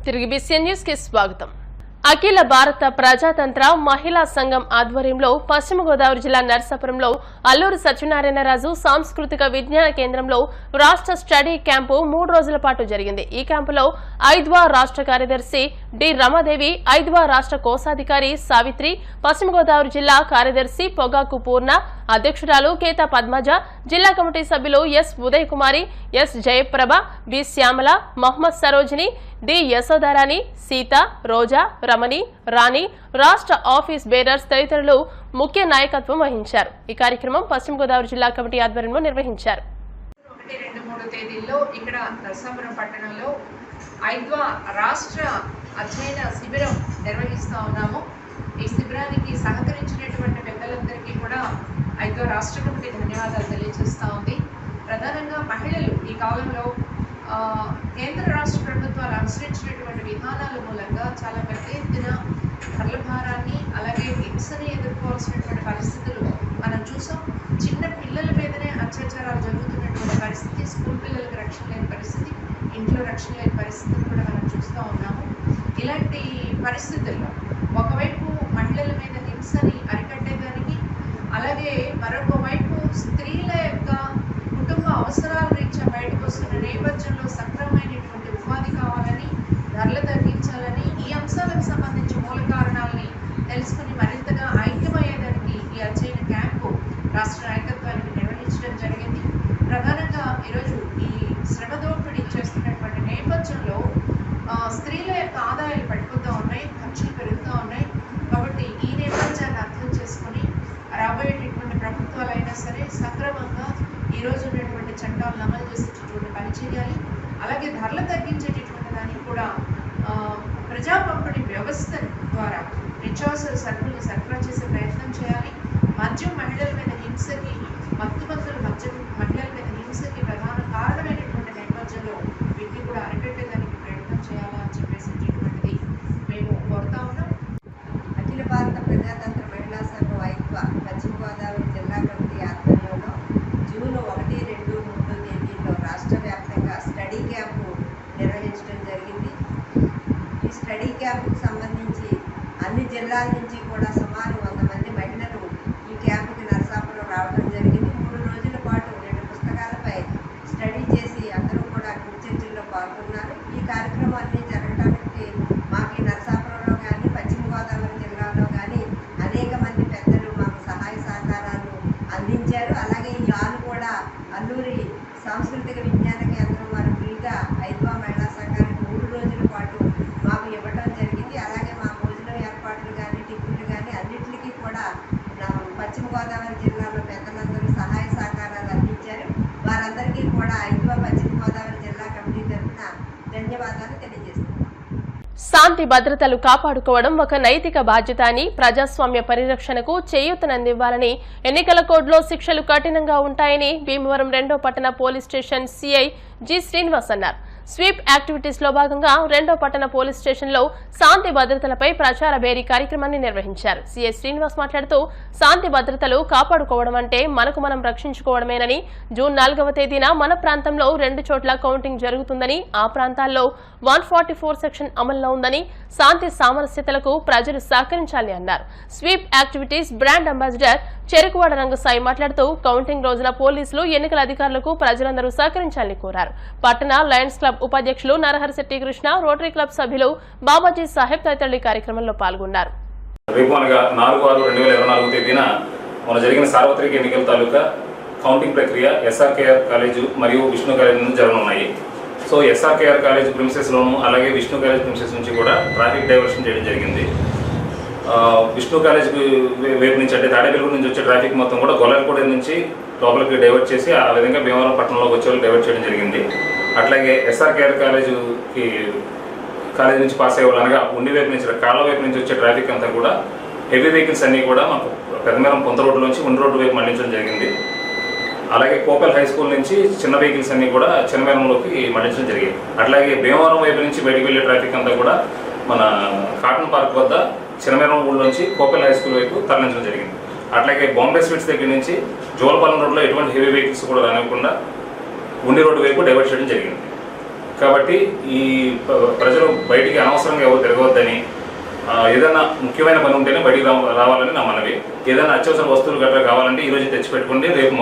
తిరిగి BCN news కి స్వాగతం. అఖిల భారత ప్రజాతంత్ర మహిళా సంఘం ఆధ్వర్యంలో పశ్చిమ గోదావరి జిల్లా నర్సాపురంలో అల్లూరి సత్యనారాయణరాజు సాంస్కృతిక విజ్ఞాన కేంద్రంలో రాష్ట్ర స్టడీ క్యాంపు 3 రోజుల పాటు జరిగింది. ఈ క్యాంపులో ఐద్వా రాష్ట్ర కార్యదర్శి డి రమాదేవి, ఐద్వా రాష్ట్ర కోశాధికారి సావిత్రి, పశ్చిమ గోదావరి జిల్లా కార్యదర్శి పొగాకు పూర్ణ, అధ్యక్షురాలు కేతా పద్మజ, జిల్లా కమిటీ సభ్యులు S Uday Kumari, S Jayaprabha, B Shyamala, Mohammed Sarojini, D Yashodarani, Sita, Roja, Ramani, Rani, రాష్ట్ర ఆఫీస్ బేరర్స్ తదితరులు ముఖ్య నాయకత్వం వహించారు. ఈ కార్యక్రమం పశ్చిమ గోదావరి జిల్లా కమిటీ ఆధ్వర్యంలో నిర్వహించారు. 1-2-3 తేదీల్లో ఇక్కడ నరసాపురం పట్టణంలో ఐద్వా రాష్ట్ర అధ్యయన శిబిరం నిర్వహిస్తూ ఉన్నాము. ఈ శిబిరానికి సహకరించినటువంటి పెద్దలందరికీ కూడా ఐద్వా రాష్ట్ర కమిటీ ధన్యవాదాలు తెలియజేస్తూ ఉంది. ప్రధానంగా మహిళలు ఈ కాలంలో కేంద్ర రాష్ట్ర ప్రభుత్వాలు అనుసరించినటువంటి విధానాల మూలంగా చాలా పెద్ద ఎత్తున భారాన్ని అలాగే హింసని ఎదుర్కోవాల్సినటువంటి పరిస్థితులు మనం చూసాం. చిన్న పిల్లల మీదనే అత్యాచారాలు జరుగుతున్నటువంటి పరిస్థితి, స్కూల్ పిల్లలకు రక్షణ లేని పరిస్థితి, ఇంట్లో రక్షణ లేని పరిస్థితులు కూడా మనం చూస్తూ ఉన్నాము. ఇలాంటి పరిస్థితుల్లో ఒకవైపు మహిళల మీద హింసని అరికట్టేదానికి, అలాగే మరొక వైపు స్త్రీల యొక్క కుటుంబ అవసరాల రీత్యా బయటకు వస్తున్న నేపథ్యంలో సక్రమమైనటువంటి ఉపాధి కావాలని, ధరలు తగ్గించాలని, ఈ అంశాలకు సంబంధించి మూల కారణాలని తెలుసుకుని మరింతగా ఐక్యమయ్యేదానికి ఈ అధ్యయన క్యాంపు రాష్ట్ర నాయకత్వానికి నిర్వహించడం జరిగింది. ప్రధానంగా ఈరోజు ఈ శ్రమ దోపిడీ చేస్తున్నటువంటి నేపథ్యంలో స్త్రీల యొక్క ఆదాయాలు పడిపోతూ ఉన్నాయి, ఖర్చులు పెరుగుతూ ఉన్నాయి. కాబట్టి ఈ నేపథ్యాన్ని అర్థం చేసుకుని రాబోయేటటువంటి ప్రభుత్వాలైనా సరే సక్రమంగా ఈరోజు ఉన్నటువంటి చట్టాలను అమలు చేసేటటువంటి పని చేయాలి. అలాగే ధరలు తగ్గించేటటువంటి దానికి కూడా ప్రజా పంపిణీ వ్యవస్థ ద్వారా నిత్యావసర సరుకులను సరఫరా చేసే ప్రయత్నం చేయాలి. మద్యం మహిళల మీద హింసకి, మత్తుమందులు మద్యం మహిళల మీద హింసకి ప్రధాన కారణమైనటువంటి నేపథ్యంలో వీటిని కూడా అరికట్టేదానికి ప్రయత్నం చేయాలా అని చెప్పేసేటటువంటిది మేము కోరుతా ఉన్నాం. అఖిల భారత ప్రజాతంత్ర మహిళా సంఘం ఐద్వా పశ్చిమ గోదావరి జిల్లా కమిటీ ఆధ్వర్యంలో జూన్ 1-2-3 తేదీల్లో రాష్ట్ర వ్యాప్తంగా స్టడీ క్యాంపు నిర్వహించడం జరిగింది. ఈ స్టడీ క్యాంపుకు సంబంధించి అన్ని జిల్లాల నుంచి కూడా సుమారు 100 మంది మహిళలు ఈ క్యాంపుకి నరసాపురం రావడం జరిగింది. 3 రోజుల పాటు 2 పుస్తకాలపై స్టడీ చేసి అందరూ కూడా గ్రూప్ చర్చల్లో పాల్గొన్నారు. ఈ కార్యక్రమాన్ని జరగడానికి మాకు ఈ నరసాపురంలో కానీ పశ్చిమ గోదావరి జిల్లాలో కానీ అనేక మంది పెద్దలు మాకు సహాయ సహకారాలు అందించారు. అలాగే ఈ హాలు కూడా అల్లూరి సాంస్కృతిక విజ్ఞాన కేంద్రం వారు ఫ్రీగా ఐద్వా మహిళా సంఘానికి 3 రోజుల పాటు మాకు ఇవ్వడం జరిగింది. అలాగే మా భోజనం ఏర్పాట్లు కానీ టిఫిన్లు కానీ అన్నింటికి కూడా పశ్చిమ గోదావరి జిల్లాలో పెద్దలందరూ సహాయ సహకారాలు అందించారు. వారందరికీ కూడా ఐద్వా పశ్చిమ గోదావరి జిల్లా కమిటీ తరఫున ధన్యవాదాలు తెలియజేస్తున్నాం. శాంతి భద్రతలు కాపాడుకోవడం ఒక నైతిక బాధ్యత అని, ప్రజాస్వామ్య పరిరక్షణకు చేయూతనందివ్వాలని, ఎన్నికల కోడ్లో శిక్షలు కఠినంగా ఉంటాయని భీమవరం 2వ పట్టణ police station CI G Srinivas అన్నారు. స్వీప్ యాక్టివిటీస్ లో భాగంగా 2వ పట్టణ పోలీస్ స్టేషన్ లో శాంతి భద్రతలపై ప్రచార బేరీ కార్యక్రమాన్ని నిర్వహించారు. సిఐ శ్రీనివాస్ మాట్లాడుతూ, శాంతి భద్రతలు కాపాడుకోవడం అంటే మనకు మనం రక్షించుకోవడమేనని, జూన్ 4వ తేదీన మన ప్రాంతంలో 2 చోట్ల కౌంటింగ్ జరుగుతుందని, ఆ ప్రాంతాల్లో 144 సెక్షన్ అమల్లో ఉందని, శాంతి సామరస్యతలకు ప్రజలు సహకరించాలని అన్నారు. Sweep activities brand ambassador Cherukuvada Rangasai మాట్లాడుతూ, కౌంటింగ్ రోజున పోలీసులు, ఎన్నికల అధికారులకు ప్రజలందరూ సహకరించాలని కోరారు. పట్టణ లయన్స్ క్లబ్ ఉపాధ్యక్షులు నరహరిశెట్టి కృష్ణ, రోటరీ క్లబ్ సభ్యులు బాబాజీ సాహెబ్ తదితరులు కార్యక్రమంలో పాల్గొన్నారు. రేపు అనగా 4/6/2024 తేదీన మన జరిగిన సార్వత్రిక ఎన్నికల తాలూకా కౌంటింగ్ ప్రక్రియ SRKR కాలేజు మరియు విష్ణు కాలేజ్ నుంచి జరగనున్నాయి. సో SRKR కాలేజ్ ప్రిమిసెస్లోను అలాగే విష్ణు కాలేజ్ ప్రిమిసెస్ నుంచి కూడా ట్రాఫిక్ డైవర్షన్ చేయడం జరిగింది. విష్ణు కాలేజ్ వైపు నుంచి అంటే తాడేపల్లి నుంచి వచ్చే ట్రాఫిక్ మొత్తం కూడా గొల్లలపూడి నుంచి లోపలికి డైవర్ట్ చేసి ఆ విధంగా భీమవరం పట్టణంలోకి వచ్చే వాళ్ళు డైవర్ట్ చేయడం జరిగింది. అట్లాగే SRKR కాలేజ్ నుంచి పాస్ అయ్యే వాళ్ళు అనగా ఉండి వైపు నుంచి కాళ్ళ వైపు నుంచి వచ్చే ట్రాఫిక్ అంతా కూడా హెవీ వెహికల్స్ అన్నీ కూడా మాకు పెద్దమేరం పొంత రోడ్డు నుంచి ఉండి రోడ్డు వైపు మళ్లించడం జరిగింది. అలాగే కోపల్ హై స్కూల్ నుంచి చిన్న వెహికల్స్ అన్నీ కూడా చిన్నమేరంలోకి మళ్లించడం జరిగింది. అట్లాగే భీమవరం వైపు నుంచి బయటికి వెళ్ళే ట్రాఫిక్ అంతా కూడా మన కాటన్ పార్క్ వద్ద చిన్నమేరం ఊళ్ళ నుంచి కోపల్ హై స్కూల్ వైపు తరలించడం జరిగింది. అట్లాగే బాంబే స్వీట్స్ దగ్గర నుంచి జోలపాలెం రోడ్లో ఎటువంటి హెవీ వెహికల్స్ కూడా రానివ్వకుండా ఉండి రోడ్డు వైపు డైవర్ట్ చేయడం జరిగింది. కాబట్టి ఈ ప్రజలు బయటికి అనవసరంగా ఎవరు తిరగవద్దని, ఏదైనా ముఖ్యమైన పని ఉంటేనే బయటికి రావాలని నా మనవి. ఏదైనా అత్యవసర వస్తువులు గట్రా కావాలంటే ఈరోజు తెచ్చిపెట్టుకోండి, రేపు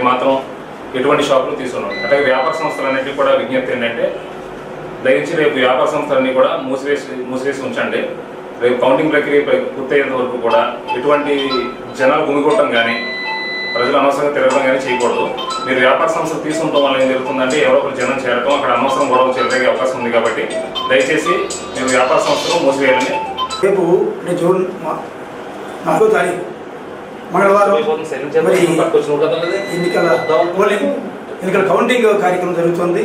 మాత్రం ఎటువంటి షాపులు తీసుకున్నాం. అలాగే వ్యాపార సంస్థలన్నింటినీ కూడా విజ్ఞప్తి ఏంటంటే దయచేసి రేపు వ్యాపార సంస్థలన్నీ కూడా మూసివేసి ఉంచండి. రేపు కౌంటింగ్ ప్రక్రియ పూర్తయ్యేంత వరకు కూడా ఎటువంటి జనాలు గుమిగొట్టడం కానీ ప్రజలు అనవసరంగా తిరగడం కానీ చేయకూడదు. మీరు వ్యాపార సంస్థలు తీసుకుంటాం వల్ల ఏం జరుగుతుందంటే ఎవరో ఒకరు జనం చేరటం, అక్కడ అనవసరం గొడవలు జరిగే అవకాశం ఉంది. కాబట్టి దయచేసి మీరు వ్యాపార సంస్థలు మూసివేయాలని. రేపు జూన్ 4వ తారీఖు మంగళవారం ఎన్నికల కౌంటింగ్ కార్యక్రమం జరుగుతుంది.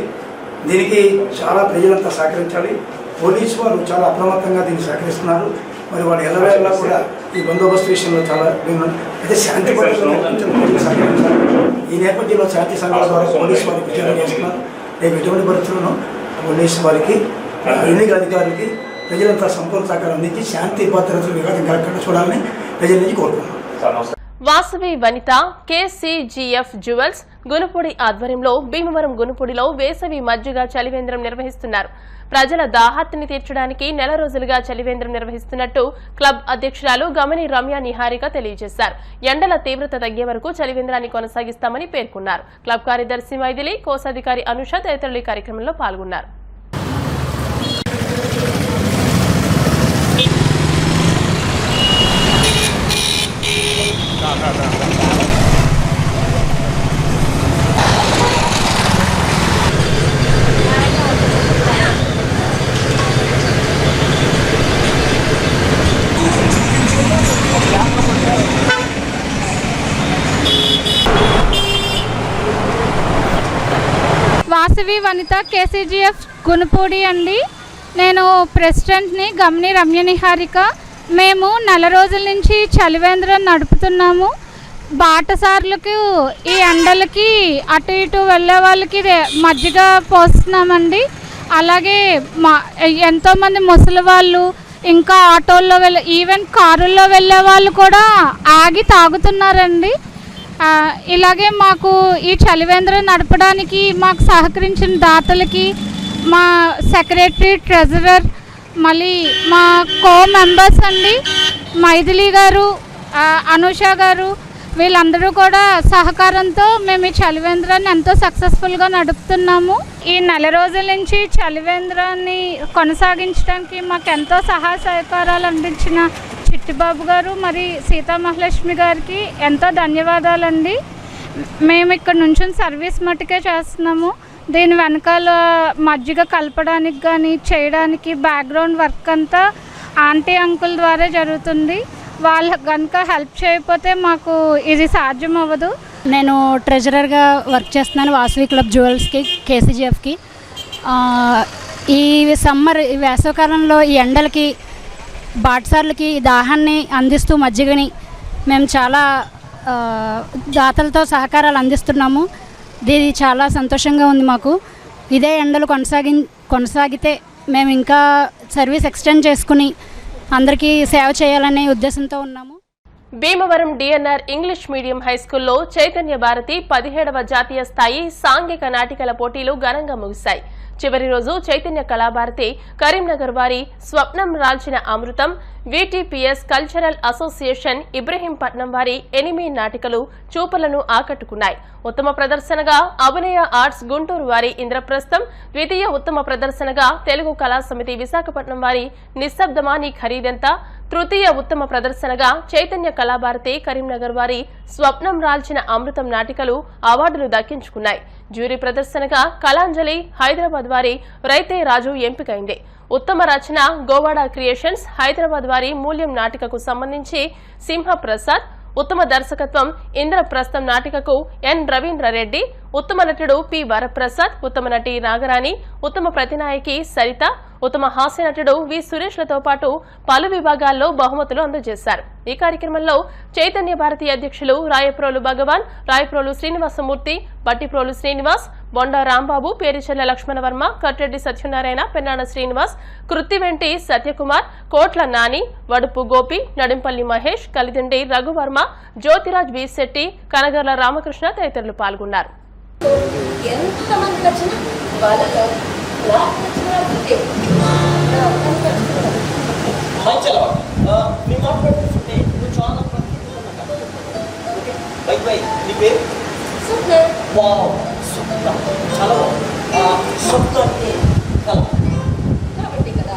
దీనికి చాలా ప్రజలంతా సహకరించాలి. పోలీసు వారు చాలా అప్రమత్తంగా దీన్ని సహకరిస్తున్నారు. మరి వాళ్ళు ఎల్లవేళలా కూడా ఈ బందోబస్తు విషయంలో చాలా అయితే శాంతి భద్రతలు సహకరించాలి. ఈ నేపథ్యంలో శాంతి సంఘాల ద్వారా పోలీసు వారికి విచారణ చేస్తున్నారు. రేపు ఎటువంటి పరిస్థితులను పోలీసు వారికి ఎన్నికల అధికారులకి ప్రజలంతా సంపూర్ణ సహకారం అందించి శాంతి భద్రతలు వివాదం కలగకుండా చూడాలని ప్రజల నుంచి కోరుకుంటున్నాం. వాసవి వనిత KCGF జ్యువెల్స్ గునుపూడి ఆధ్వర్యంలో భీమవరం గునుపూడిలో వేసవి మజ్జిగ చలివేంద్రం నిర్వహిస్తున్నారు. ప్రజల దాహార్తిని తీర్చడానికి నెల రోజులుగా చలివేంద్రం నిర్వహిస్తున్నట్టు క్లబ్ అధ్యక్షురాలు గమని రమ్య నిహారిక తెలియజేశారు. ఎండల తీవ్రత తగ్గే వరకు చలివేంద్రాన్ని కొనసాగిస్తామని పేర్కొన్నారు. క్లబ్ కార్యదర్శి మైథిలి, కోశాధికారి అనుష తదితరులు ఈ కార్యక్రమంలో పాల్గొన్నారు. వాసవి వనిత KCGF గునుపూడి అండి. నేను ప్రెసిడెంట్ని గమని రమ్య నిహారిక. మేము నెల రోజుల నుంచి చలివేంద్రం నడుపుతున్నాము. బాటసార్లకు ఈ ఎండలకి అటు ఇటు వెళ్ళే వాళ్ళకి మజ్జిగ పోస్తున్నామండి. అలాగే ఎంతోమంది ముసలి వాళ్ళు, ఇంకా ఆటోల్లో ఈవెన్ కారుల్లో వెళ్ళే వాళ్ళు కూడా ఆగి తాగుతున్నారండి. ఇలాగే మాకు ఈ చలివేంద్రం నడపడానికి మాకు సహకరించిన దాతలకి, మా సెక్రటరీ, ట్రెజరర్, మళ్ళీ మా కో మెంబర్స్ అండి మైథిలి గారు, అనుష గారు, వీళ్ళందరూ కూడా సహకారంతో మేము ఈ చలివేంద్రాన్ని ఎంతో సక్సెస్ఫుల్గా నడుపుతున్నాము. ఈ నెల రోజుల నుంచి చలివేంద్రాన్ని కొనసాగించడానికి మాకు ఎంతో సహాయ సహకారాలు అందించిన చిట్టిబాబు గారు మరి సీతామహాలక్ష్మి గారికి ఎంతో ధన్యవాదాలండి. మేము ఇక్కడ నుంచి సర్వీస్ మట్టుకే చేస్తున్నాము. దీని వెనకాల మజ్జిగ కలపడానికి కానీ చేయడానికి బ్యాక్గ్రౌండ్ వర్క్ అంతా ఆంటీ అంకుల్ ద్వారా జరుగుతుంది. వాళ్ళకి కనుక హెల్ప్ చేయకపోతే మాకు ఇది సాధ్యం అవ్వదు. నేను ట్రెజరర్గా వర్క్ చేస్తున్నాను వాసవి క్లబ్ జ్యువెల్స్కి, KCGFకి. ఈ సమ్మర్ ఈ వేసవకాలంలో ఈ ఎండలకి బాటసార్లకి దాహాన్ని అందిస్తూ మజ్జిగని మేము చాలా దాతలతో సహకారాలు అందిస్తున్నాము. ఇది చాలా సంతోషంగా ఉంది మాకు. ఇదే ఎండలు కొనసాగితే మేము ఇంకా సర్వీస్ ఎక్స్టెండ్ చేసుకుని అందరికీ సేవ చేయాలనే ఉద్దేశంతో ఉన్నాము. భీమవరం DNR ఇంగ్లీష్ మీడియం హైస్కూల్లో చైతన్య భారతి 17వ జాతీయ స్థాయి సాంఘిక నాటికల పోటీలు ఘనంగా ముగిశాయి. చివరి రోజు చైతన్య కళాభారతి కరీంనగర్ వారి స్వప్నం రాల్చిన అమృతం, VTPS కల్చరల్ అసోసియేషన్ ఇబ్రహీంపట్నం వారి ఎనిమి నాటికలు చూపులను ఆకట్టుకున్నాయి. ఉత్తమ ప్రదర్శనగా అభినయ ఆర్ట్స్ గుంటూరు వారి ఇంద్రప్రస్థం, ద్వితీయ ఉత్తమ ప్రదర్శనగా తెలుగు కళా సమితి విశాఖపట్నం వారి నిశ్శబ్దమాని ఖరీదెంత, తృతీయ ఉత్తమ ప్రదర్శనగా చైతన్య కళాభారతి కరీంనగర్ వారి స్వప్నం రాల్చిన అమృతం నాటికలు అవార్డులు దక్కించుకున్నాయి. జ్యూరీ ప్రదర్శనగా కళాంజలి హైదరాబాద్ వారి రైతే రాజు ఎంపికైంది. ఉత్తమ రచన గోవాడ క్రియేషన్స్ హైదరాబాద్ వారి మూల్యం నాటికకు సంబంధించి సింహ ప్రసాద్, ఉత్తమ దర్శకత్వం ఇంద్రప్రస్థం నాటికకు N రవీంద్రరెడ్డి, ఉత్తమ నటుడు P వరప్రసాద్, ఉత్తమ నటి నాగరాణి, ఉత్తమ ప్రతినాయకి సరిత, ఉత్తమ హాస్య నటుడు V సురేష్లతో పాటు పలు విభాగాల్లో బహుమతులు అందజేశారు. ఈ కార్యక్రమంలో చైతన్య భారతి అధ్యక్షులు రాయప్రోలు భగవాన్, రాయప్రోలు శ్రీనివాసమూర్తి, బట్టిప్రోలు శ్రీనివాస్, బొండా రాంబాబు, పేరిచెల్ల లక్ష్మణవర్మ, కట్రెడ్డి సత్యనారాయణ, పెన్నాన శ్రీనివాస్, కృత్తివెంటి సత్యకుమార్, కోట్ల నాని, వడుపు గోపి, నడింపల్లి మహేష్, కలిదిండి రఘువర్మ, జ్యోతిరాజ్ వి శెట్టి, కనగర్ల రామకృష్ణ తదితరులు పాల్గొన్నారు. ఎంతమందికి వచ్చినా వాళ్ళతో మంచి అలవాటు. నీ మాట పెట్టుకుంటే నువ్వు చాలా ఓకే. బై నీ పేరు వావ్ స్వప్న. చాలా స్వప్న అంటే కళ కాబట్టి కదా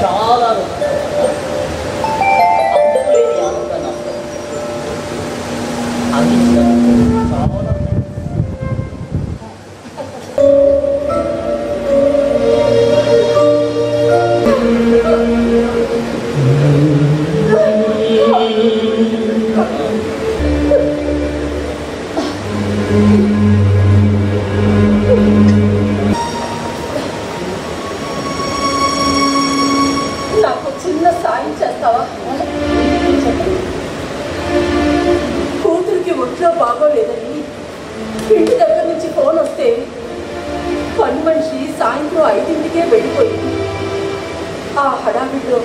చాలా అందులేని ఆనందాన్ని అందించడానికి చాలా నాకు చిన్న సాయం చేస్తావా? కూతురికి ఒంట్లో బాగోలేదని ఇంటి దగ్గర నుంచి ఫోన్ వస్తే పని మనిషి సాయంత్రం 5ంటికే వెళ్ళిపోయింది. ఆ హడావిడిలో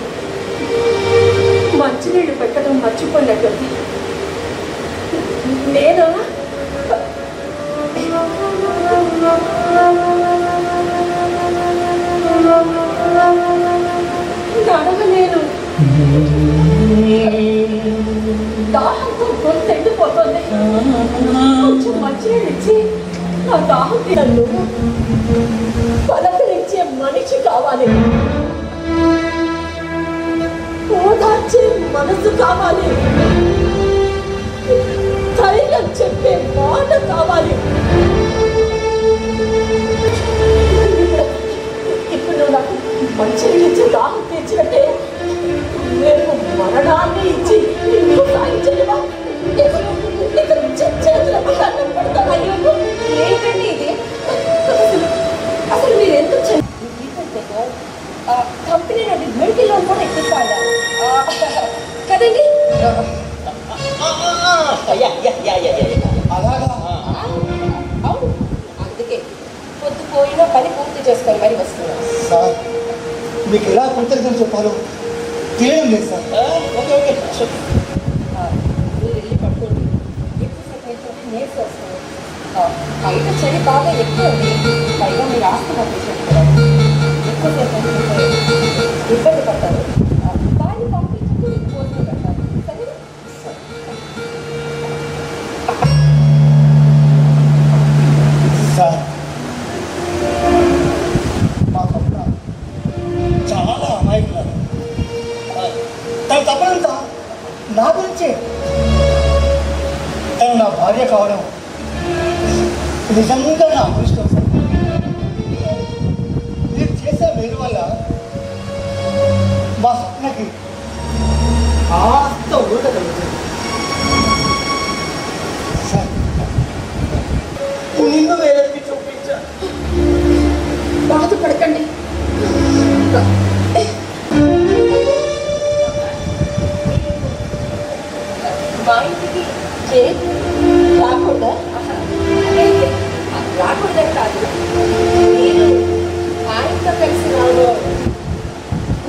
మంచినీళ్ళు పెట్టడం మర్చిపోయినట్టుంది. నేనా నడవలేను. దాహంతో గొంతు ఎండిపోతుంది. కొంచెం మంచినీళ్ళు ఇచ్చి నా దాహం నన్ను పలకరించే మనిషి కావాలి. ఓదార్చే మనసు కావాలి. ధైర్యం చెప్పే మాట కావాలి. ఇప్పుడు నువ్వు నాకు మంచినీళ్ళు ఇచ్చి దాహం తీర్చినట్టే నేను మరణాన్ని ఇచ్చి నీకు సాయం చేయవా? చేతులకు దండం పెడతాను. ఏంటండి ఇది? అసలు మీరు ఎందుకు కంపెనీ నుండి మెడికల్ లోన్ కూడా ఎక్కిస్తాను కదండి? అవును, అందుకే పొద్దుపోయినా పని పూర్తి చేసుకొని మరి వస్తున్నాను. సార్ మీకు ఎలా కృతజ్ఞతలు చెప్పాలో తెలియడం లేదు సార్. ఓకే ఓకే మీరు వెళ్ళి పట్టుకోండి. ఎక్కువసేపు అయితే నేర్చి వస్తాను. బయట చలి బాగా ఎక్కువ ఉంది. పైగా మీరు ఆస్తమా పేషెంట్ కూడా ఎక్కువసేపు అయితే ఇబ్బంది పడతారు. వారిని పంపించుకుంటూ భోజనం పెట్టాలి. సరే సార్ మా పక్కన చాలా అమాయకులు. తన తప్పనంతా నా గురించే. తను నా భార్య కావడం నిజంగా నా అదృష్టం సార్. మీరు చేసే మేలు వల్ల మా స్వప్నకి ఆస్త ఊట కలుగుతుంది సార్. నిన్ను వేలెత్తి చూపించా. బాధపడకండి. మా ఇంటికి రాకూడదా? రాకూడదని కాదు, నేను ఆయనతో కలిసి రావడం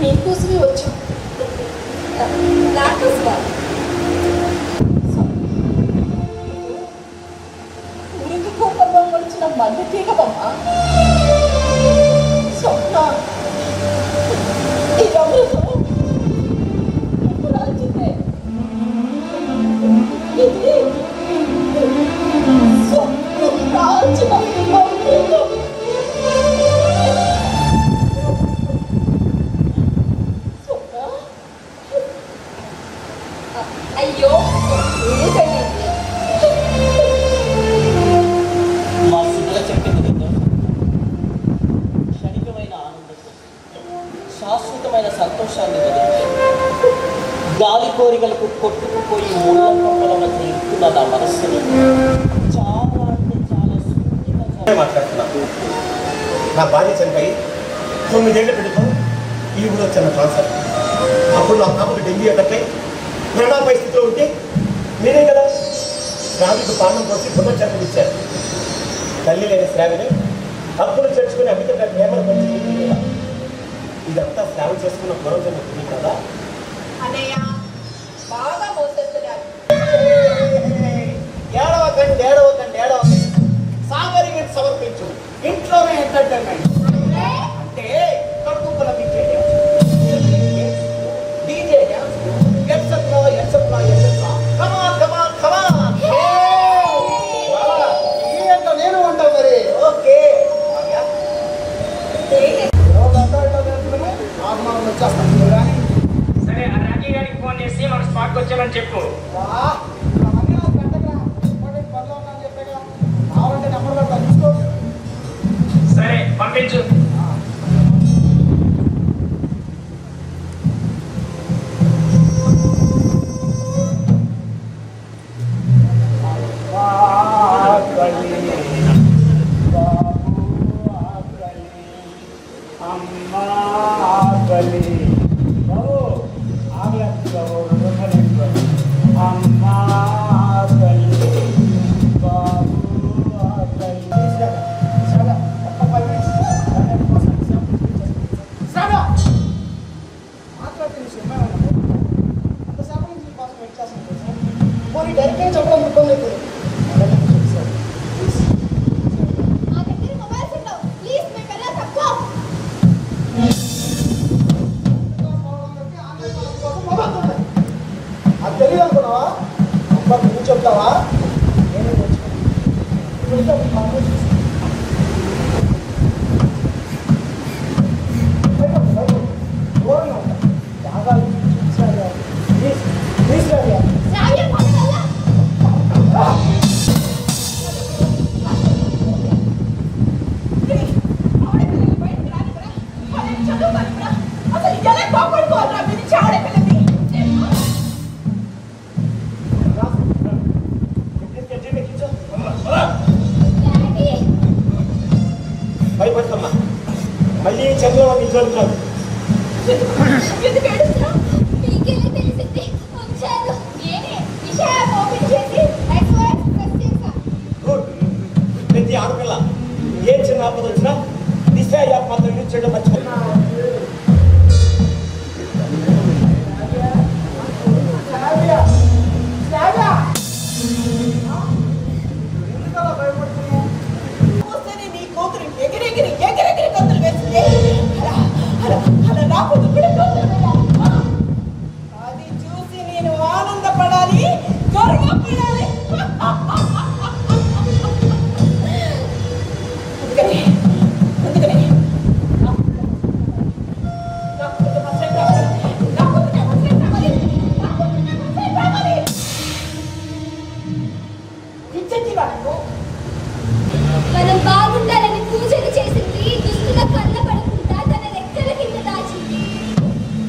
మీకోసమే వచ్చాం. నాకోసమా? ఉరికి కోపంలో వచ్చిన మందు తీగమమ్మా. స్వప్న ఈ అమృతం రాల్చిందే. ఇది స్వప్నం రాల్చిన అమృతం. స్వప్న అయ్యో ఏంటండి మా సుబ్బుల చెప్పింది నిర్దోషం. క్షణికమైన ఆనందం, శాశ్వతమైన సంతోషాన్ని వదిలించారు. గాలి కోరికలకు కొట్టుకుపోయి ముళ్ళ కొంపల మధ్య ఇస్తున్న నా మనస్సుని చాలా అంటే చాలా సున్నితంగా మాట్లాడుతున్నా. నా భార్య చనిపోయి 9 ఏళ్ళ పెట్టుకో ఈ ఊరు వచ్చిన ట్రాన్స్ఫర్. అప్పుడు నా పాపకు డెంగ్యూ అటకే మరణా పరిస్థితిలో ఉంటే మీరే కదా రాజుకు పాలన పోసి పునర్జన్మ ఇచ్చారు. తల్లి లేని శ్రావిని హక్కులు చేర్చుకుని అమిత ప్రేమను పంచి ఇదంతా శ్రావ చేసుకున్న పూర్వజన్మ పుణ్యం కదా. అన్నయ్య బాగా మోసేస్తున్నారు. ఏడవకండి సాగరిని సమర్పించు. ఇంట్లోనే ఎంటర్టైన్మెంట్ అంటే కడుపు లభించేది డీజే డ్యాన్స్ ఎట్సెట్రా నేను ఉంటాను మరి. ఓకే సరే ఆ రాజీ గారికి ఫోన్ చేసి మన స్పాట్కి వచ్చామని చెప్పు. సరే పంపించు. అది తెలియదు అనుకున్నావా? అబ్బా నువ్వు చెప్తావా? భయపడతామ్మా, మళ్ళీ చంద్రబాబు నిజాలు కాదు. ప్రతి ఆడపిల్ల ఏ చిన్న ఆపద వచ్చినా దిశ యాప్ మాత్రం యూజ్ చేయడం మర్చిపోతున్నా. అది చూసి నేను ఆనందపడాలి, గర్వపడాలి. అందుకనే మనం బాగుండాలని పూజలు చేసింది, దుస్తుల కళ్ళ పడకుండా తన రెక్కల కింద దాచింది.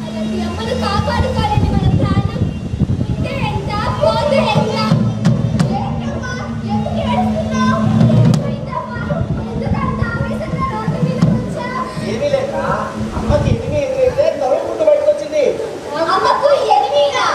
అలాంటి అమ్మను కాపాడుకోవాలని మన ప్రాణం. ఉంటే ఎంత, పోతే ఎంత? ఏంటమ్మా, ఎందుకు ఏడుస్తున్నావు? ఏమైందమ్మా? ఎందుకంత ఆవేశంగా రోడ్డు మీదకి వచ్చావు? ఏమీ లేక అమ్మకి ఎనిమి ఎదురైతే తరుముకుంటూ బయటకు వచ్చింది. అమ్మకు ఎనిమిరా?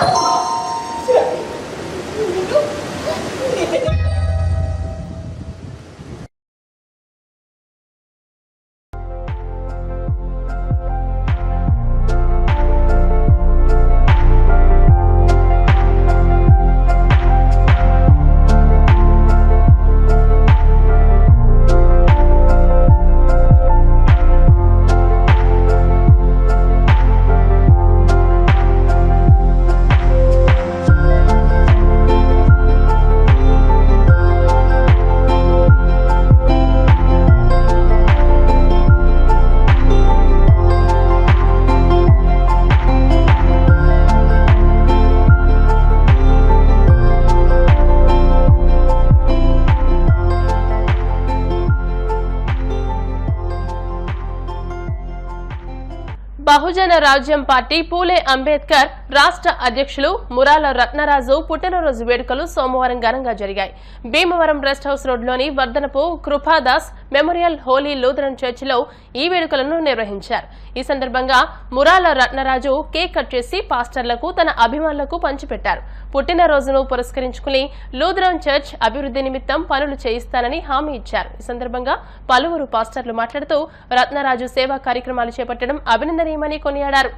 బహుజన రాజ్యం పార్టీ పూలే అంబేద్కర్ రాష్ట్ర అధ్యక్షులు మురాల రత్నరాజు పుట్టినరోజు వేడుకలు సోమవారం ఘనంగా జరిగాయి. భీమవరం రెస్ట్ హౌస్ రోడ్లోని Vardhanapu Krupadas memorial holy Lutheran చర్చిలో ఈ వేడుకలను నిర్వహించారు. ఈ సందర్భంగా మురాల రత్నరాజు కేక్ కట్ చేసి పాస్టర్లకు తన అభిమానులకు పంచిపెట్టారు. పుట్టినరోజును పురస్కరించుకుని లూథరన్ చర్చ్ అభివృద్ధి నిమిత్తం పనులు చేయిస్తానని హామీ ఇచ్చారు. ఈ సందర్భంగా పలువురు పాస్టర్లు మాట్లాడుతూ రత్నరాజు సేవా కార్యక్రమాలు చేపట్టడం అభినందనీయమని కొనియాడారు.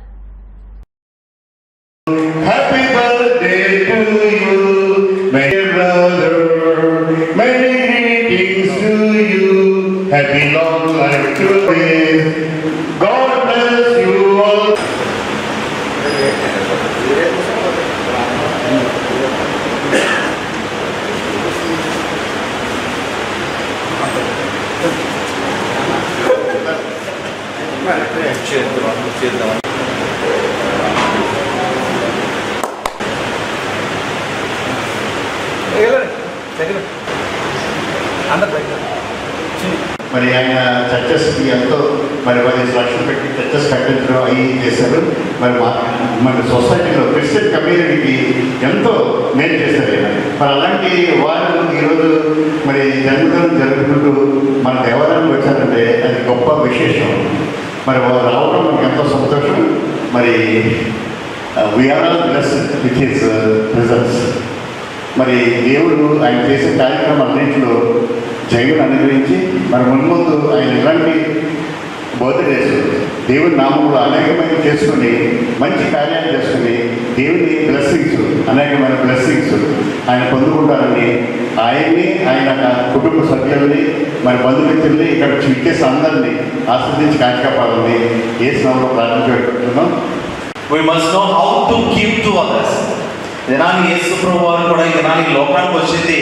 Happy birthday to you, my brother. Many greetings to you. Happy long life to live. God bless you all. మరి ఆయన చర్చెస్కి ఎంతో మరి 10 లక్షలు పెట్టి చర్చెస్ కట్టించడం అవి చేశారు. మరి మన సొసైటీలో క్రిస్టియన్ కమ్యూనిటీకి ఎంతో మేలు చేశారు. మరి అలాంటి వారు ఈరోజు మరి జన్మదినం జరుపుకుంటూ మన దేవాలయానికి వచ్చారంటే అది గొప్ప విశేషం. మరి వారు రావడం మనకు ఎంతో సంతోషం. మరి we are all blessed with his presence. మరి దేవుడు ఆయన చేసే కార్యక్రమాలన్నింటిలో జైలు అనుగ్రహించి మరి మున్ముందు ఆయన ఇలాంటి బర్త్డేస్ దేవుని నామంలో అనేకమైన చేసుకుని మంచి కార్యాలు చేసుకుని దేవుని బ్లెస్సింగ్స్ అనేకమైన బ్లెస్సింగ్స్ ఆయన పొందుకుంటారని ఆయన్ని ఆయన కుటుంబ సభ్యుల్ని మరి బంధుమిత్రుల్ని ఇక్కడ ఇచ్చేసి అందరినీ ఆస్వాదించి కాపాడాలని ఏ సమయంలో ప్రారంభించుకుంటున్నాం. We must know how to give to others. దినాన్ని యేసు ప్రభువు వారు కూడా ఈ దినానికి లోకానికి వచ్చింది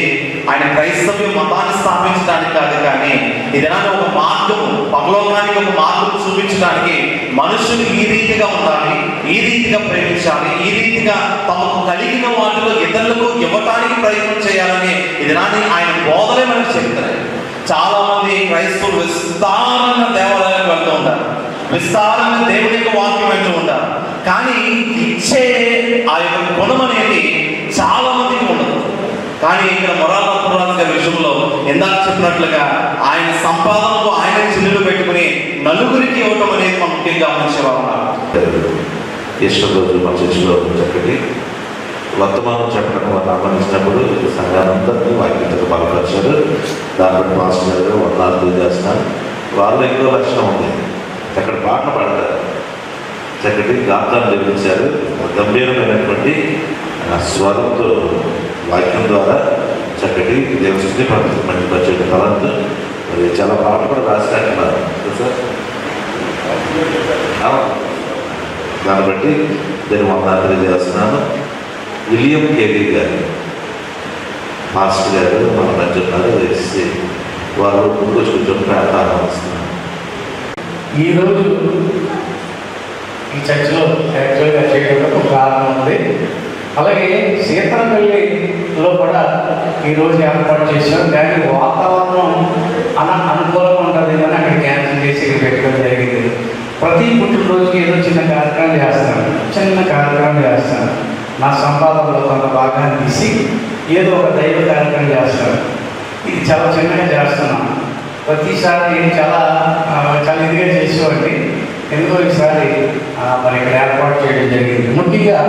ఆయన క్రైస్తవ్య మతాన్ని స్థాపించడానికి కాదు, కానీ ఈ దినాన్ని ఒక మార్గం, పరలోకానికి ఒక మార్గం చూపించడానికి మనుషులు ఈ రీతిగా ఉండాలి, ఈ రీతిగా ప్రేమించాలి, ఈ రీతిగా తమకు కలిగిన వాటిలో ఇతరులకు ఇవ్వటానికి ప్రయత్నం చేయాలని ఈ దినాన్ని ఆయన బోధలే మనకు చెప్తారు. చాలా మంది క్రైస్తవులు విస్తారంగా దేవాలయాలకు వెళ్తూ ఉంటారు, విస్తారంగా దేవుని యొక్క వాక్యం వెళ్తూ ఉంటారు, కానీ ఇచ్చే ఆ యొక్క గుణం అనేది చాలా మందికి ఉండదు. కానీ ఇక్కడ మురాల రత్నరాజు గారి విషయంలో ఇందాక చెప్పినట్లుగా ఆయన సంపాదనకు ఆయన చిల్లులు పెట్టుకుని నలుగురికి ఇవ్వటం అనేది మనం ముఖ్యంగా గమనించేవారు. ఈస్టర్ రోజు మా చర్చిలో చక్కటి వర్తమానం చెప్పడం వాళ్ళు ఆహ్వానించినప్పుడు సంఘానందరినీ వాక్యంతో బలపరిచారు. దాన్ని మాస్టర్ గారు వందనాలు చేస్తున్నారు. వాళ్ళు ఇంకో లక్షణం ఉంది, అక్కడ పాటలు పాడతారు, చక్కటి గాత్రాలు నిర్మించారు. గంభీరమైనటువంటి స్వరంతో వాక్యం ద్వారా చక్కటి దేవుని మంచి తలంతో మరి చాలా పాటలు కూడా రాసినట్టున్నారు సార్. దాన్ని బట్టి నేను వందనాలు చేస్తున్నాను. విలియం కేరీ గారు మాస్టర్ గారు మన మధ్య ఉన్నారు, వేసి వారు ముందు కొంచెం ప్రార్థన వస్తున్నారు. ఈరోజు ఈ చర్చిలో యాక్చువల్గా చేయడానికి ఒక కారణం ఉంది. అలాగే సీతనపల్లిలో కూడా ఈరోజు ఏర్పాటు చేశాం, కానీ వాతావరణం అనుకూలంగా ఉంటుంది కానీ అక్కడ క్యాన్సిల్ చేసి ఇక్కడ పెట్టడం జరిగింది. ప్రతి పుట్టినరోజుకి ఏదో చిన్న కార్యక్రమం చేస్తాను, నా సంపాదనలో కొంత భాగాన్ని తీసి ఏదో ఒక దైవ కార్యక్రమం చేస్తాను. ఇది చాలా చిన్నగా చేస్తున్నాను. ప్రతిసారి చాలా ఇదిగా చేసేవాడిని, ఎందుకో ఈసారి మరి ఇక్కడ ఏర్పాటు చేయడం జరిగింది. ముఖ్యంగా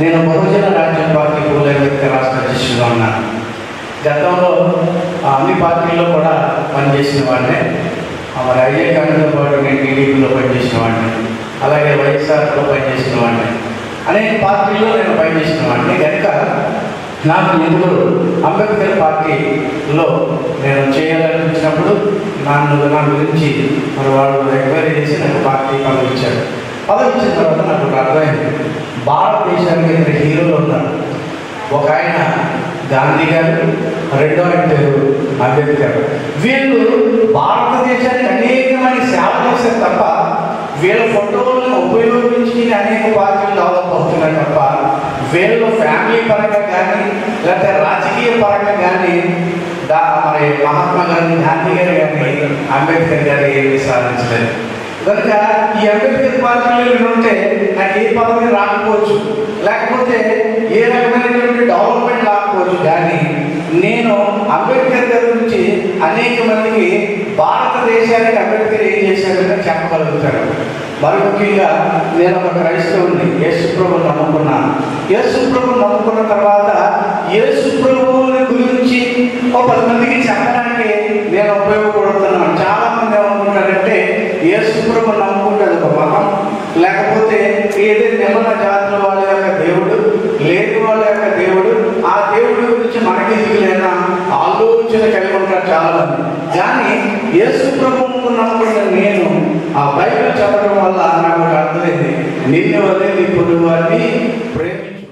నేను బహుజన రాజ్యం పార్టీ పూలైతే రాష్ట్ర అధ్యక్షుడుగా ఉన్నాను. గతంలో అన్ని పార్టీల్లో కూడా పనిచేసిన వాడినే. మరి అయ్యే కాంగ్రెస్తో పాటు నేను టీడీపీలో పనిచేసిన వాడిని, అలాగే వైఎస్ఆర్లో పనిచేసిన వాడిని, అనేక పార్టీల్లో నేను పనిచేసిన వాడిని. కనుక నాకు ఎందుకు అంబేద్కర్ పార్టీలో నేను చేయాలనిపించినప్పుడు నా గురించి మరి వాళ్ళు ఎంక్వైరీ చేసి నాకు పార్టీ పదవిచ్చారు. పదవిచ్చిన తర్వాత నాకు ఒక అర్థమైంది, భారతదేశానికి ఇద్దరు హీరోలు ఉన్నారు. ఒక ఆయన గాంధీ గారు, రెండో ఆయన పేరు అంబేద్కర్. వీళ్ళు భారతదేశానికి అనేకమైన సేవ చేశారు తప్ప వీళ్ళ ఫోటోలను ఉపయోగించి అనేక పార్టీలు డెవలప్ అవుతున్నాయి తప్ప వీళ్ళు ఫ్యామిలీ పరంగా కానీ లేకపోతే రాజకీయ పరంగా కానీ మరి మహాత్మా గాంధీ గారు కానీ అంబేద్కర్ గారు ఏమీ సాధించలేదు. కనుక ఈ అంబేద్కర్ పార్టీలో ఉంటే నాకు ఏ పదవి రాకపోవచ్చు, లేకపోతే ఏ రకమైనటువంటి డెవలప్మెంట్ రాకపోవచ్చు, కానీ నేను అంబేద్కర్ గారి గురించి అనేక మందికి భారతదేశానికి అంబేద్కర్ ఏం చేశారని చెప్పగలుగుతారు. మరి ముఖ్యంగా నేను ఒక క్రైస్తవుని, యేసుప్రభుని నమ్ముకున్నాను. యేసుప్రభుని నమ్ముకున్న తర్వాత యేసుప్రభుని గురించి ఒక 10 మందికి చెప్పడానికి నేను ఉపయోగపడుతున్నాను. చాలామంది ఏమనుకుంటారంటే యేసుప్రభుని నమ్ముకుంటే అది ఒక మతం, లేకపోతే ఏదో నిమ్మల జాతుల వాళ్ళ యొక్క దేవుడు, లేని వాళ్ళ యొక్క దేవుడు, ఆ దేవుడి గురించి మనకి దిగులేనా ఆలోచన కలిగి ఉంటారు చాలామంది. కానీ యేసుప్రభువుకు నమ్ముకున్న నేను ఆ బైబిల్ చదవడం వల్ల నాకు అర్థమైంది, నిన్ను వల్లే నీ పొరుగువారిని ప్రేమించు.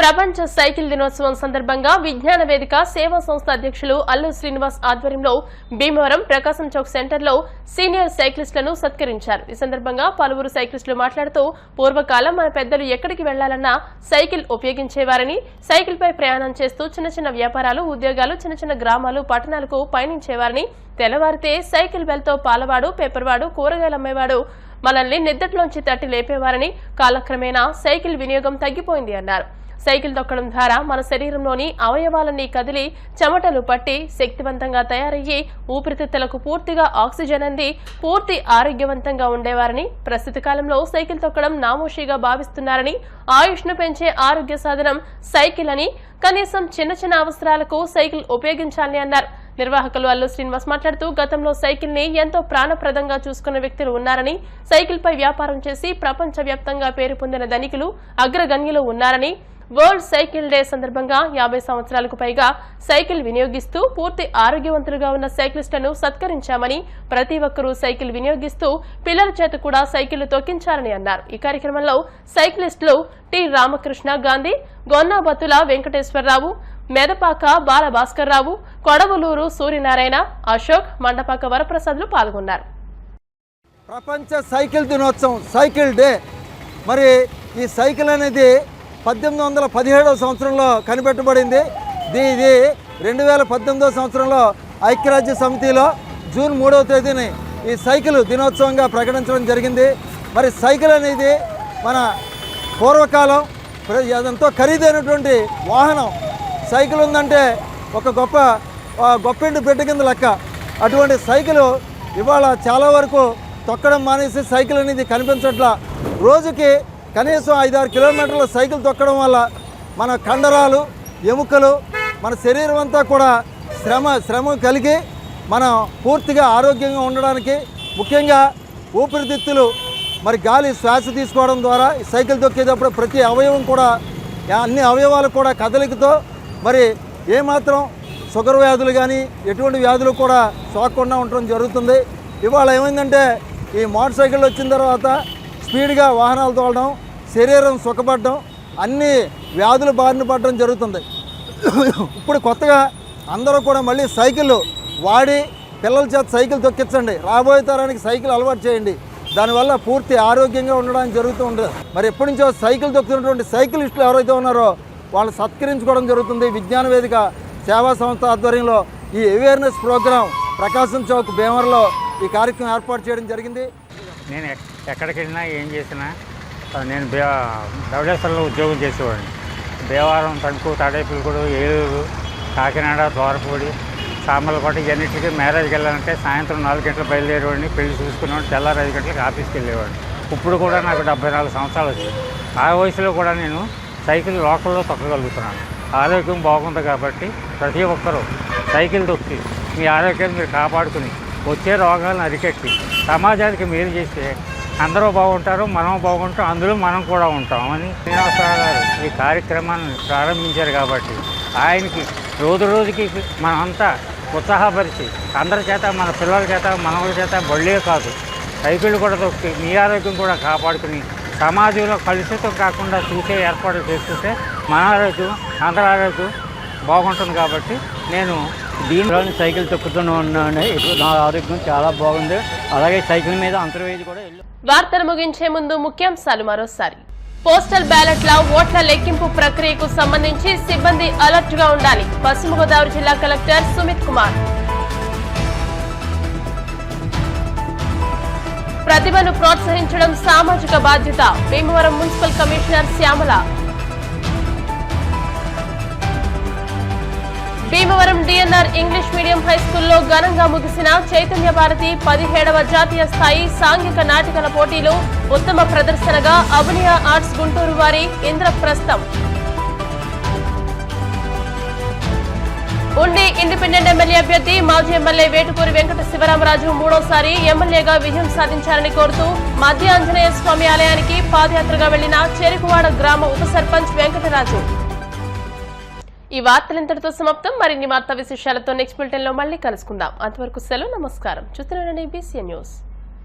ప్రపంచ సైకిల్ దినోత్సవం సందర్భంగా విజ్ఞాన వేదిక సేవా సంస్థ అధ్యక్షులు అల్లు శ్రీనివాస్ ఆధ్వర్యంలో భీమవరం ప్రకాశం చౌక్ సెంటర్లో సీనియర్ సైక్లిస్టులను సత్కరించారు. ఈ సందర్భంగా పలువురు సైక్లిస్టులు మాట్లాడుతూ పూర్వకాలం మన పెద్దలు ఎక్కడికి వెళ్లాలన్నా సైకిల్ ఉపయోగించేవారని, సైకిల్పై ప్రయాణం చేస్తూ చిన్న చిన్న వ్యాపారాలు, ఉద్యోగాలు, చిన్న చిన్న గ్రామాలు, పట్టణాలకు పయనించేవారని, తెల్లవారితే సైకిల్ బెల్తో పాలవాడు, పేపర్వాడు, కూరగాయలు అమ్మేవాడు మనల్ని నిద్దట్లోంచి తట్టి లేపేవారని, కాలక్రమేణా సైకిల్ వినియోగం తగ్గిపోయింది అన్నారు. సైకిల్ తొక్కడం ద్వారా మన శరీరంలోని అవయవాలన్నీ కదిలి చెమటలు పట్టి శక్తివంతంగా తయారయ్యి ఊపిరితిత్తులకు పూర్తిగా ఆక్సిజన్ అంది పూర్తి ఆరోగ్యవంతంగా ఉండేవారని, ప్రస్తుత కాలంలో సైకిల్ తొక్కడం నామోషిగా భావిస్తున్నారని, ఆయుష్ను పెంచే ఆరోగ్య సాధనం సైకిల్ అని, కనీసం చిన్న చిన్న అవసరాలకు సైకిల్ ఉపయోగించాలని అన్నారు. నిర్వాహకులు అల్లు శ్రీనివాస్ మాట్లాడుతూ గతంలో సైకిల్ ని ఎంతో ప్రాణప్రదంగా చూసుకున్న వ్యక్తులు ఉన్నారని, సైకిల్ పై వ్యాపారం చేసి ప్రపంచవ్యాప్తంగా పేరు పొందిన ధనికులు, అగ్రగణ్యులు ఉన్నారని, వరల్డ్ సైకిల్ డే సందర్భంగా 50 సంవత్సరాలకు పైగా సైకిల్ వినియోగిస్తూ పూర్తి ఆరోగ్యవంతులుగా ఉన్న సైక్లిస్టులను సత్కరించామని, ప్రతి ఒక్కరూ సైకిల్ వినియోగిస్తూ పిల్లల చేత కూడా సైకిల్ తొక్కించాలని అన్నారు. ఈ కార్యక్రమంలో సైక్లిస్టులు టి రామకృష్ణ గాంధీ, గొన్నాబతుల వెంకటేశ్వరరావు, మెదపాక బాలభాస్కర్రావు, కొడవలూరు సూర్యనారాయణ, అశోక్, మండపాక వరప్రసాద్లు పాల్గొన్నారు. ప్రపంచ సైకిల్ దినోత్సవం, సైకిల్ డే. మరి ఈ సైకిల్ అనేది 1817వ సంవత్సరంలో కనిపెట్టబడింది. ఇది 2018వ సంవత్సరంలో ఐక్యరాజ్య సమితిలో జూన్ 3వ తేదీని ఈ సైకిల్ దినోత్సవంగా ప్రకటించడం జరిగింది. మరి సైకిల్ అనేది మన పూర్వకాలం ఎంతో ఖరీదైనటువంటి వాహనం. సైకిల్ ఉందంటే ఒక గొప్పింటి బిడ్డ కింద లెక్క. అటువంటి సైకిల్ ఇవాళ చాలా వరకు తొక్కడం మానేసి సైకిల్ అనేది కనిపించట్లా. రోజుకి కనీసం 5-6 కిలోమీటర్ల సైకిల్ తొక్కడం వల్ల మన కండరాలు, ఎముకలు, మన శరీరం అంతా కూడా శ్రమ కలిగి మనం పూర్తిగా ఆరోగ్యంగా ఉండడానికి, ముఖ్యంగా ఊపిరితిత్తులు మరి గాలి శ్వాస తీసుకోవడం ద్వారా సైకిల్ తొక్కేటప్పుడు ప్రతి అవయవం కూడా, అన్ని అవయవాలు కూడా కదలికతో మరి ఏమాత్రం షుగర్ వ్యాధులు కానీ ఎటువంటి వ్యాధులు కూడా సోకకుండా ఉండటం జరుగుతుంది. ఇవాళ ఏమైందంటే ఈ మోటార్ సైకిల్ వచ్చిన తర్వాత స్పీడ్గా వాహనాలు తోలడం, శరీరం సుఖపడడం, అన్ని వ్యాధులు బారిన పడడం జరుగుతుంది. ఇప్పుడు కొత్తగా అందరూ కూడా మళ్ళీ సైకిల్ వాడి పిల్లల చేత సైకిల్ తొక్కించండి, రాబోయే తరానికి సైకిల్ అలవాటు చేయండి. దానివల్ల పూర్తి ఆరోగ్యంగా ఉండడానికి జరుగుతూ ఉంటుంది. మరి ఎప్పటి నుంచో సైకిల్ తొక్కుతున్నటువంటి సైకిలిస్టులు ఎవరైతే ఉన్నారో వాళ్ళు సత్కరించుకోవడం జరుగుతుంది. విజ్ఞాన వేదిక సేవా సంస్థ ఆధ్వర్యంలో ఈ అవేర్నెస్ ప్రోగ్రాం ప్రకాశం చౌక్ భీమవరంలో ఈ కార్యక్రమం ఏర్పాటు చేయడం జరిగింది. నేను ఎక్కడికి వెళ్ళినా ఏం చేసినా నేను ధవళేశ్వరంలో ఉద్యోగం చేసేవాడిని. దేవారం, తణుకు, తాడేపల్లిగూడు, ఏలూరు, కాకినాడ, ద్వారపూడి, సామర్లకోట ఇవన్నిటికీ మ్యారేజ్కి వెళ్ళాలంటే సాయంత్రం 4 గంటలకు బయలుదేరేవాడిని. పెళ్లి చూసుకునేవాడిని, తెల్లారి 5 గంటలకు ఆఫీస్కి వెళ్ళేవాడిని. ఇప్పుడు కూడా నాకు 74 సంవత్సరాలు వచ్చాయి. ఆ వయసులో కూడా నేను సైకిల్ లోకల్లో తొక్కగలుగుతున్నాను. ఆరోగ్యం బాగుంది కాబట్టి ప్రతి ఒక్కరూ సైకిల్ తొక్కి మీ ఆరోగ్యాన్ని మీరు కాపాడుకుని వచ్చే రోగాలను అరికట్టి సమాజానికి మేలు చేస్తే అందరూ బాగుంటారు, మనం బాగుంటాం, అందులో మనం కూడా ఉంటాం అని శ్రీనివాసరావు గారు ఈ కార్యక్రమాన్ని ప్రారంభించారు. కాబట్టి ఆయనకి రోజు రోజుకి మనమంతా ఉత్సాహపరిచి అందరి చేత, మన పిల్లల చేత, మనవల చేత బళ్ళే కాదు సైకిల్ కూడా తొక్కి మీ ఆరోగ్యం కూడా కాపాడుకుని సమాజంలో కలుషితం కాకుండా చూసే ఏర్పాటు చేసుకుంటే మన ఆరోగ్యం, అందరి ఆరోగ్యం బాగుంటుంది. కాబట్టి నేను దీనిలో సైకిల్ తొక్కుతూనే ఉన్నాను. నా ఆరోగ్యం చాలా బాగుంది. అలాగే సైకిల్ మీద అంతర్వేది కూడా. వార్తలు ముగించే ముందు ముఖ్యాంశాలు మరోసారి. పోస్టల్ బ్యాలెట్ల ఓట్ల లెక్కింపు ప్రక్రియకు సంబంధించి సిబ్బంది అలర్ట్ గా ఉండాలి. పశ్చిమ గోదావరి జిల్లా కలెక్టర్ సుమిత్ కుమార్. ప్రతిభను ప్రోత్సహించడం సామాజిక బాధ్యత. Bhimavaram municipal commissioner Shyamala. Bhimavaram DNR English medium హైస్కూల్లో ఘనంగా ముగిసిన చైతన్య భారతి 17వ జాతీయ స్థాయి సాంఘిక నాటికల పోటీలు ఉత్తమ ప్రదర్శనగా అవనియా ఆర్ట్స్ గుంటూరు వారి ఇంద్రప్రస్థం. ఉండి ఇండిపెండెంట్ ఎమ్మెల్యే అభ్యర్థి మాజీ ఎమ్మెల్యే వేటుకూరి వెంకట శివరామరాజు మూడోసారి ఎమ్మెల్యేగా విజయం సాధించారని కోరుతూ మధ్య ఆంజనేయ స్వామి ఆలయానికి పాదయాత్రగా వెళ్లిన చెరుకువాడ గ్రామ ఉప సర్పంచ్ వెంకటరాజు. ఈ వార్తలు ఇంతటితో సమాప్తం. మరిన్ని వార్తా విశేషాలతో నెక్స్ట్ బులెటిన్ లో మళ్ళీ కలుసుకుందాం. అంతవరకు సెలవు. నమస్కారం. చూస్తున్నారండి BCN న్యూస్.